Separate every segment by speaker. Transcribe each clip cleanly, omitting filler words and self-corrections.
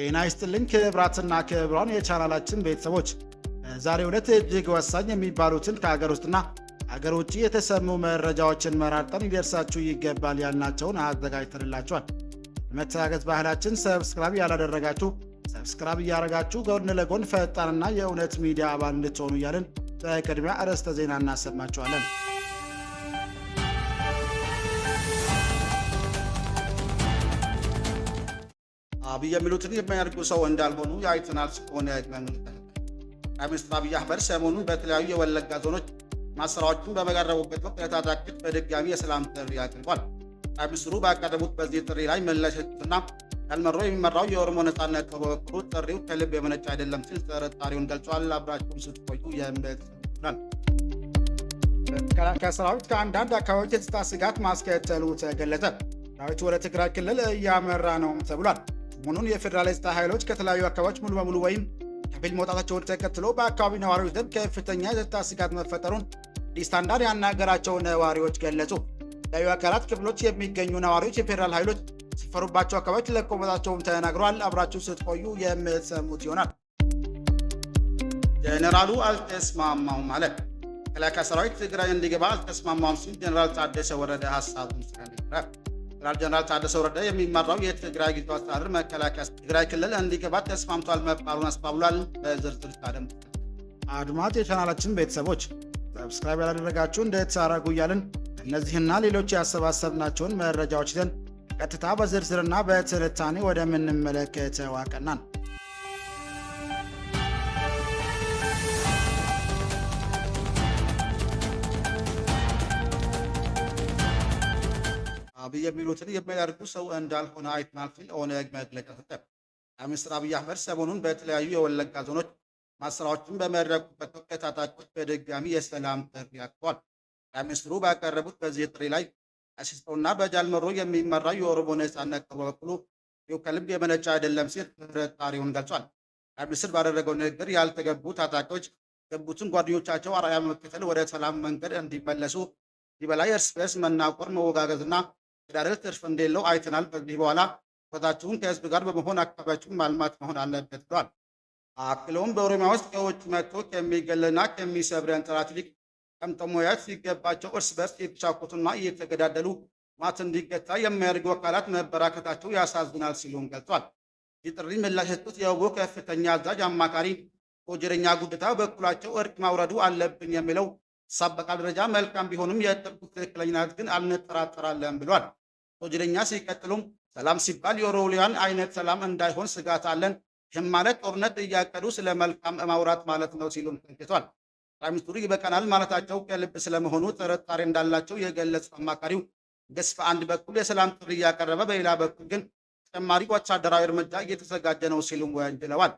Speaker 1: ጤና ይስጥልኝ ክብራትና ክብሯን የቻናላችን ቤተሰቦች ዛሬ ዕለት እጅግ ወሳኝ የሚባሉትን ከሀገር ውስጥና ሀገር ውጭ የተሰሙ መረጃዎችን መራርጠን ይደርሳችሁ ይገባል ያልናቸውን አዘጋጅተንላችኋል። በመተጋገዝ ባህላችን ሰብስክራይብ ያላደረጋችሁ ሰብስክራይብ እያደረጋችሁ ጎን ለጎን ፈጣንና የእውነት ሚዲያ አባል እንድትሆኑ እያልን በቅድሚያ አርዕስተ ዜና እናሰማችኋለን። አብይ የሚሉትን የሚያደርጉ ሰው እንዳልሆኑ አይተናል ሲሆን ሚኒስትር አብይ አህመድ ሰሞኑን በተለያዩ የወለጋ ዞኖች ማሰራዎችን በመጋረቡበት ወቅት ለታጣቂዎች በድጋሚ የሰላም ጥሪ አቅርቧል። ሚኒስትሩ ባቀረቡት በዚህ ጥሪ ላይ ምላሽ የሰጡትና ያልመሮ የሚመራው የኦሮሞ ነጻነት በበኩሉ ጥሪው ከልብ የመነጨ አይደለም ሲል ጥርጣሬውን ገልጿል። አብራችሁን ስትቆዩ ይሆናል። መከላከያ ሰራዊት ከአንዳንድ አካባቢዎች የጸጥታ ስጋት ማስከተሉ ተገለጸ። ሰራዊቱ ወደ ትግራይ ክልል እያመራ ነው ተብሏል። ሰሞኑን የፌዴራል የጸጥታ ኃይሎች ከተለያዩ አካባቢዎች ሙሉ በሙሉ ወይም ከፊል መውጣታቸውን ተከትሎ በአካባቢ ነዋሪዎች ዘንድ ከፍተኛ የጸጥታ ስጋት መፈጠሩን ዲስታንዳርድ ያናገራቸው ነዋሪዎች ገለጹ። የተለያዩ አካላት ክፍሎች የሚገኙ ነዋሪዎች የፌዴራል ኃይሎች ሲፈሩባቸው አካባቢዎች ለቀው መውጣታቸውን ተናግረዋል። አብራችሁ ስትቆዩ የምትሰሙት ይሆናል። ጀነራሉ አልተስማማውም ማለት መከላከያ ሰራዊት ትግራይ እንዲገባ አልተስማማውም ሲል ጀነራል ታደሰ ወረደ ሀሳቡን ስለነገረ ጀነራል ታደሰ ወረደ የሚመራው የትግራይ ጊዜያዊ አስተዳደር መከላከያ ትግራይ ክልል እንዲገባ ተስማምቷል መባሉን አስባብሏል። በዝርዝር ታደም አድማጭ የቻናላችን ቤተሰቦች ሰብስክራይብ ያላደረጋችሁ እንድታደርጉ እያልን እነዚህና ሌሎች ያሰባሰብናቸውን መረጃዎች ይዘን ቀጥታ በዝርዝርና በትንታኔ ወደምንመለከተው አቀናን። አብይ የሚሉትን የሚያደርጉ ሰው እንዳልሆነ አይተናል ሲል ኦነግ መግለጫ ሰጠ። ሚኒስትር አብይ አህመድ ሰሞኑን በተለያዩ የወለጋ ዞኖች ማሰራዎችን በመድረኩበት ወቅት ታጣቂዎች በድጋሚ የሰላም ጥሪ አቅርበዋል። ሚኒስትሩ ባቀረቡት በዚህ ጥሪ ላይ አሲስቶና በጃልመሮ የሚመራው የኦሮሞ ነጻነት በበኩሉ ከልብ የመነጨ አይደለም ሲል ጥርጣሬውን ገልጿል። ሚኒስትር ባደረገው ንግግር ያልተገቡ ታጣቂዎች ገቡትን ጓደኞቻቸው አርአያ በመከተል ወደ ሰላም መንገድ እንዲመለሱ በላይ እርስ በርስ መናቆር፣ መወጋገዝና ዳርል ትርፍ እንደሌለው አይተናል። ከዚህ በኋላ ቦታችሁን ከህዝብ ጋር በመሆን አካባቢያችሁን ማልማት መሆን አለበት ብሏል። አክለውም በኦሮሚያ ውስጥ ከውጭ መጥቶ ከሚገልና ከሚሰብረን ጠላት ይልቅ ቀምጠው መያዝ ሲገባቸው እርስ በርስ የተቻኮቱና እየተገዳደሉ ማት እንዲገታ የሚያደርጉ አካላት መበራከታቸው ያሳዝናል ሲሉም ገልጿል። ይህ ጥሪ ምላሽ የሰጡት የወቦ ከፍተኛ አዛዥ አማካሪ ኦጀረኛ ጉደታ በኩላቸው እርቅ ማውረዱ አለብን የሚለው ሳበቃ ደረጃ መልካም ቢሆንም የጥብቁ ትክክለኛነት ግን አልንጠራጠራለን ብሏል። ኦጀረኛ ሲቀጥሉም ሰላም ሲባል የኦሮሊያን አይነት ሰላም እንዳይሆን ስጋት አለን። ይህም ማለት ጦርነት እያቀዱ ስለ መልካም ማውራት ማለት ነው ሲሉም ተንክቷል። ጠቅላይ ሚኒስትሩ ይበቃናል ማለታቸው ከልብ ስለመሆኑ ጥርጣሬ እንዳላቸው የገለጹት አማካሪው ገስፋ አንድ በኩል የሰላም ጥሪ እያቀረበ በሌላ በኩል ግን ተጨማሪ ወታደራዊ እርምጃ እየተዘጋጀ ነው ሲሉም ወንጅለዋል።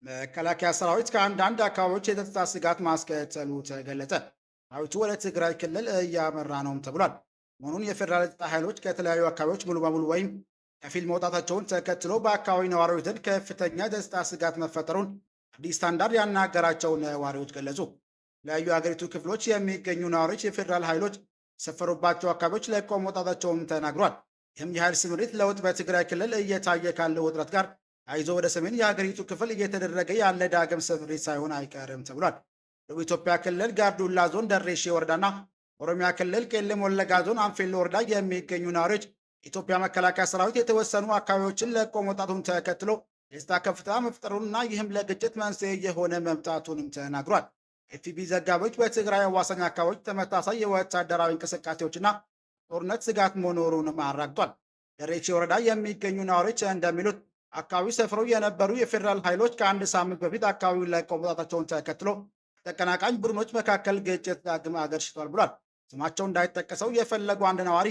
Speaker 1: መከላከያ ሰራዊት ከአንዳንድ አካባቢዎች የጸጥታ ስጋት ማስከተሉ ተገለጸ። ሰራዊቱ ወደ ትግራይ ክልል እያመራ ነውም ተብሏል። መሆኑን የፌዴራል የጸጥታ ኃይሎች ከተለያዩ አካባቢዎች ሙሉ በሙሉ ወይም ከፊል መውጣታቸውን ተከትሎ በአካባቢ ነዋሪዎች ዘንድ ከፍተኛ የጸጥታ ስጋት መፈጠሩን አዲስ ስታንዳርድ ያናገራቸው ነዋሪዎች ገለጹ። የተለያዩ የሀገሪቱ ክፍሎች የሚገኙ ነዋሪዎች የፌዴራል ኃይሎች የሰፈሩባቸው አካባቢዎች ለቀው መውጣታቸውን ተናግሯል። ይህም የኃይል ስምሪት ለውጥ በትግራይ ክልል እየታየ ካለው ውጥረት ጋር አይዞ ወደ ሰሜን የሀገሪቱ ክፍል እየተደረገ ያለ ዳግም ስምሪት ሳይሆን አይቀርም ተብሏል። ደቡብ ኢትዮጵያ ክልል ጋርዱላ ዞን ደሬሼ ወረዳና ኦሮሚያ ክልል ቄለም ወለጋ ዞን አንፌሎ ወረዳ የሚገኙ ነዋሪዎች የኢትዮጵያ መከላከያ ሰራዊት የተወሰኑ አካባቢዎችን ለቆ መውጣቱን ተከትሎ የጸጥታ ከፍታ መፍጠሩንና ይህም ለግጭት መንስኤ የሆነ መምጣቱንም ተናግሯል። ኤፍቢ ዘጋቢዎች በትግራይ አዋሳኝ አካባቢዎች ተመሳሳይ የወታደራዊ እንቅስቃሴዎችና ጦርነት ስጋት መኖሩንም አራግጧል። ደሬሼ ወረዳ የሚገኙ ነዋሪዎች እንደሚሉት አካባቢ ሰፍረው የነበሩ የፌዴራል ኃይሎች ከአንድ ሳምንት በፊት አካባቢውን ለቀው መውጣታቸውን ተከትሎ ተቀናቃኝ ቡድኖች መካከል ግጭት ዳግም አገርሽቷል ብሏል። ስማቸው እንዳይጠቀሰው የፈለጉ አንድ ነዋሪ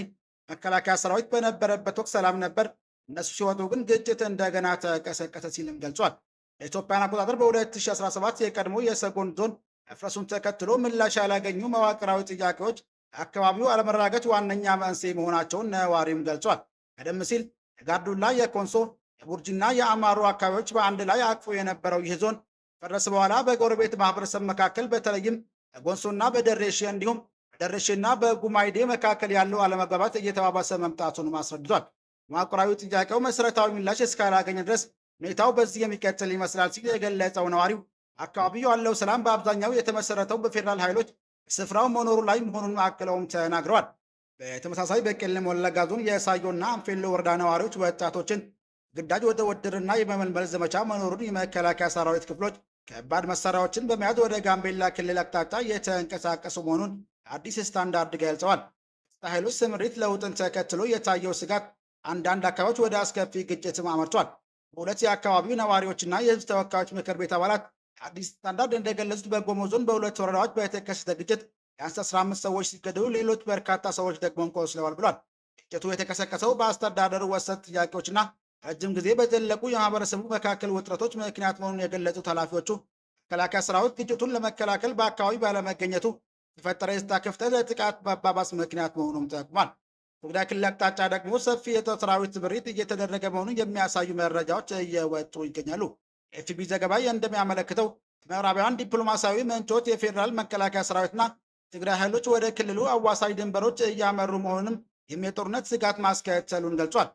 Speaker 1: መከላከያ ሰራዊት በነበረበት ወቅት ሰላም ነበር፣ እነሱ ሲወጡ ግን ግጭት እንደገና ተቀሰቀሰ ሲልም ገልጿል። የኢትዮጵያን አቆጣጠር በ2017 የቀድሞ የሰጎን ዞን መፍረሱን ተከትሎ ምላሽ ያላገኙ መዋቅራዊ ጥያቄዎች አካባቢው አለመረጋጋት ዋነኛ መንስኤ መሆናቸውን ነዋሪም ገልጿል። ቀደም ሲል የጋርዱላ፣ የኮንሶ፣ የቡርጂና የአማሮ አካባቢዎች በአንድ ላይ አቅፎ የነበረው ይህ ዞን ፈረስ በኋላ በጎረቤት ማህበረሰብ መካከል በተለይም በጎንሶና በደሬሼ እንዲሁም በደሬሼና በጉማይዴ መካከል ያለው አለመግባባት እየተባባሰ መምጣቱን አስረድቷል። መዋቅራዊ ጥያቄው መሰረታዊ ምላሽ እስካላገኘ ድረስ ሁኔታው በዚህ የሚቀጥል ይመስላል ሲል የገለጸው ነዋሪው አካባቢው ያለው ሰላም በአብዛኛው የተመሰረተው በፌዴራል ኃይሎች ስፍራው መኖሩ ላይ መሆኑን አክለውም ተናግረዋል። በተመሳሳይ በቄለም ወለጋ ዞን የሳዮና አንፌሎ ወረዳ ነዋሪዎች ወጣቶችን ግዳጅ ወደ ውትድርና የመመልመል ዘመቻ መኖሩን የመከላከያ ሰራዊት ክፍሎች ከባድ መሳሪያዎችን በመያዝ ወደ ጋምቤላ ክልል አቅጣጫ የተንቀሳቀሱ መሆኑን አዲስ ስታንዳርድ ገልጸዋል። ኃይሎች ስምሪት ለውጥን ተከትሎ የታየው ስጋት አንዳንድ አካባቢዎች ወደ አስከፊ ግጭትም አመርቷል። በሁለት የአካባቢው ነዋሪዎችና የህዝብ ተወካዮች ምክር ቤት አባላት አዲስ ስታንዳርድ እንደገለጹት በጎሞ ዞን በሁለት ወረዳዎች በተከሰተ ግጭት ቢያንስ 15 ሰዎች ሲገደሉ ሌሎች በርካታ ሰዎች ደግሞ ቆስለዋል ብሏል። ግጭቱ የተቀሰቀሰው በአስተዳደሩ ወሰን ጥያቄዎችና ረጅም ጊዜ በዘለቁ የማህበረሰቡ መካከል ውጥረቶች ምክንያት መሆኑን የገለጹት ኃላፊዎቹ መከላከያ ሰራዊት ግጭቱን ለመከላከል በአካባቢው ባለመገኘቱ የተፈጠረ የጸጥታ ክፍተት ለጥቃት መባባስ ምክንያት መሆኑም ጠቁሟል። ትግራይ ክልል አቅጣጫ ደግሞ ሰፊ የጦር ሰራዊት ስምሪት እየተደረገ መሆኑን የሚያሳዩ መረጃዎች እየወጡ ይገኛሉ። ኤፍቢ ዘገባ እንደሚያመለክተው ምዕራባውያን ዲፕሎማሲያዊ ምንጮች የፌዴራል መከላከያ ሰራዊትና ትግራይ ኃይሎች ወደ ክልሉ አዋሳኝ ድንበሮች እያመሩ መሆኑንም የጦርነት ስጋት ማስከተሉን ገልጿል።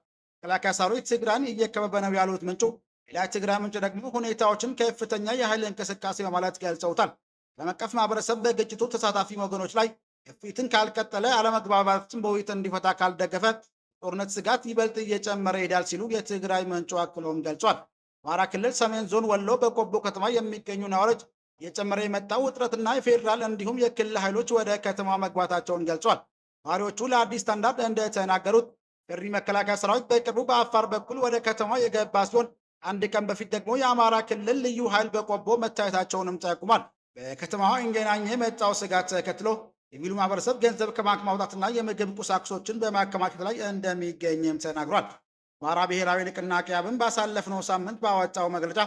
Speaker 1: መከላከያ ሰራዊት ትግራይን እየከበበ ነው ያሉት ምንጩ ሌላ ትግራይ ምንጭ ደግሞ ሁኔታዎችን ከፍተኛ የኃይል እንቅስቃሴ በማለት ገልጸውታል። ዓለም አቀፍ ማህበረሰብ በግጭቱ ተሳታፊ ወገኖች ላይ ግፊትን ካልቀጠለ አለመግባባትን በውይይት እንዲፈታ ካልደገፈ ጦርነት ስጋት ይበልጥ እየጨመረ ይሄዳል ሲሉ የትግራይ ምንጩ አክለውም ገልጿል። አማራ ክልል ሰሜን ዞን ወሎ በቆቦ ከተማ የሚገኙ ነዋሪዎች እየጨመረ የመጣው ውጥረትና የፌዴራል እንዲሁም የክልል ኃይሎች ወደ ከተማ መግባታቸውን ገልጿል። ነዋሪዎቹ ለአዲስ ስታንዳርድ እንደተናገሩት የሪ መከላከያ ሰራዊት በቅርቡ በአፋር በኩል ወደ ከተማ የገባ ሲሆን አንድ ቀን በፊት ደግሞ የአማራ ክልል ልዩ ኃይል በቆቦ መታየታቸውንም ጠቁሟል። በከተማዋ እንገናኝ የመጣው ስጋት ተከትሎ የሚሉ ማህበረሰብ ገንዘብ ከባንክ ማውጣትና የምግብ ቁሳቁሶችን በማከማቸት ላይ እንደሚገኝም ተናግሯል። አማራ ብሔራዊ ንቅናቄ አብን ባሳለፍነው ሳምንት ባወጣው መግለጫ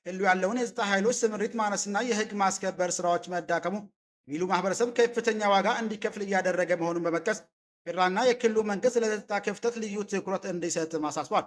Speaker 1: ክልሉ ያለውን የጸጥታ ኃይሎች ስምሪት ማነስና የህግ ማስከበር ስራዎች መዳከሙ የሚሉ ማህበረሰብ ከፍተኛ ዋጋ እንዲከፍል እያደረገ መሆኑን በመጥቀስ ፌዴራልና የክልሉ መንግስት ለጸጥታ ክፍተት ልዩ ትኩረት እንዲሰጥ አሳስቧል።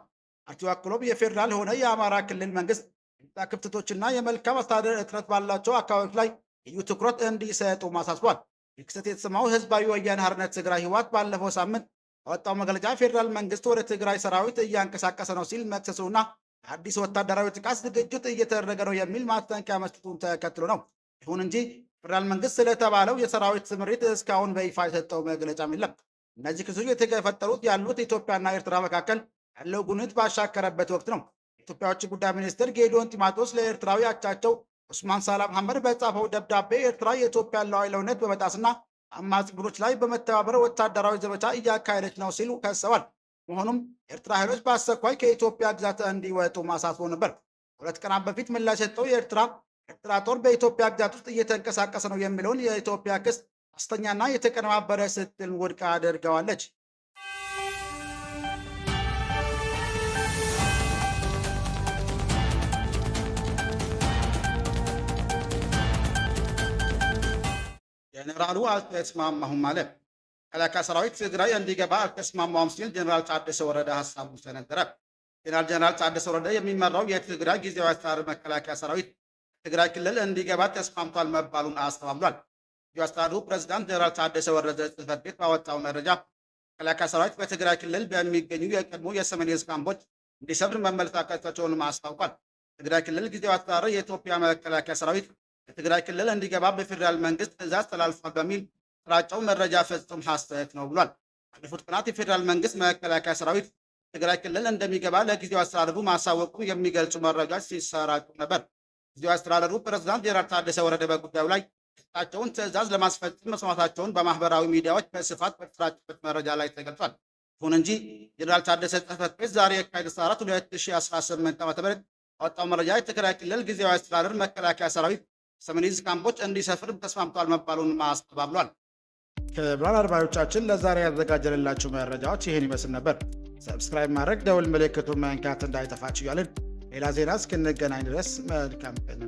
Speaker 1: ፓርቲው አክሎም የፌዴራል ሆነ የአማራ ክልል መንግስት የጸጥታ ክፍተቶችና የመልካም አስተዳደር እጥረት ባላቸው አካባቢዎች ላይ ልዩ ትኩረት እንዲሰጡ አሳስቧል። ክስተት የተሰማው ህዝባዊ ወያነ ሓርነት ትግራይ ህወሓት ባለፈው ሳምንት ያወጣው መግለጫ ፌዴራል መንግስት ወደ ትግራይ ሰራዊት እያንቀሳቀሰ ነው ሲል መክሰሱና አዲስ ወታደራዊ ጥቃት ዝግጅት እየተደረገ ነው የሚል ማስጠንቀቂያ መስጠቱን ተከትሎ ነው። ይሁን እንጂ ፌዴራል መንግስት ስለተባለው የሰራዊት ስምሪት እስካሁን በይፋ የሰጠው መግለጫም የለም። እነዚህ ክሶች የተፈጠሩት ያሉት ኢትዮጵያና ኤርትራ መካከል ያለው ግንኙነት ባሻከረበት ወቅት ነው። የኢትዮጵያ ውጭ ጉዳይ ሚኒስትር ጌዲዮን ጢሞቴዎስ ለኤርትራዊ አቻቸው ኡስማን ሳላ መሐመድ በጻፈው ደብዳቤ ኤርትራ የኢትዮጵያን ሉዓላዊነት በመጣስና አማጺ ቡድኖች ላይ በመተባበር ወታደራዊ ዘመቻ እያካሄደች ነው ሲሉ ከሰዋል። መሆኑም ኤርትራ ኃይሎች በአስቸኳይ ከኢትዮጵያ ግዛት እንዲወጡ አሳስበው ነበር። ሁለት ቀናት በፊት ምላሽ የሰጠው የኤርትራ ጦር በኢትዮጵያ ግዛት ውስጥ እየተንቀሳቀሰ ነው የሚለውን የኢትዮጵያ ክስ ሐሰተኛና የተቀነባበረ ስትል ውድቅ አድርገዋለች። ጀነራሉ አልተስማማሁም አለ። መከላከያ ሰራዊት ትግራይ እንዲገባ አልተስማማሁም ሲል ጀነራል ታደሰ ወረደ ሀሳቡን ተናገረ። ጀነራል ታደሰ ወረደ የሚመራው የትግራይ ጊዜያዊ አስተዳደር መከላከያ ሰራዊት ትግራይ ክልል እንዲገባ ተስማምቷል መባሉን አስተባብሏል። ጊዜያዊ አስተዳደሩ ፕሬዝዳንት ጀነራል ታደሰ ወረደ ጽሕፈት ቤት ባወጣው መረጃ መከላከያ ሰራዊት በትግራይ ክልል በሚገኙ የቀድሞ የሰሜን ዕዝ ካምፖች እንዲሰፍር መመልከታቸውን አስታውቋል። ትግራይ ክልል ጊዜያዊ አስተዳደር የኢትዮጵያ መከላከያ ሰራዊት በትግራይ ክልል እንዲገባ በፌዴራል መንግስት ትዕዛዝ ተላልፏል በሚል ስራጨው መረጃ ፍጹም ሐሰት ነው ብሏል። ባለፉት ቀናት የፌዴራል መንግስት መከላከያ ሰራዊት ትግራይ ክልል እንደሚገባ ለጊዜያዊ አስተዳደሩ ማሳወቁ የሚገልጹ መረጃዎች ሲሰራጩ ነበር። ጊዜያዊ አስተዳደሩ ፕሬዝዳንት ጀነራል ታደሰ ወረደ በጉዳዩ ላይ የሰጣቸውን ትዕዛዝ ለማስፈጸም መስማታቸውን በማህበራዊ ሚዲያዎች በስፋት በተሰራጨበት መረጃ ላይ ተገልጿል። ይሁን እንጂ ጀነራል ታደሰ ጽሕፈት ቤት ዛሬ የካቲት 4 2018 ዓ.ም ያወጣው መረጃ የትግራይ ክልል ጊዜያዊ አስተዳደር መከላከያ ሰራዊት ሰሜን ዕዝ ካምፖች እንዲሰፍር ተስማምቷል መባሉን አስተባብሏል። ክቡራን አድማጮቻችን ለዛሬ ያዘጋጀንላችሁ መረጃዎች ይህን ይመስል ነበር። ሰብስክራይብ ማድረግ፣ ደውል ምልክቱን መንካት እንዳይጠፋችሁ እያልን ሌላ ዜና እስክንገናኝ ድረስ መልካም ቀን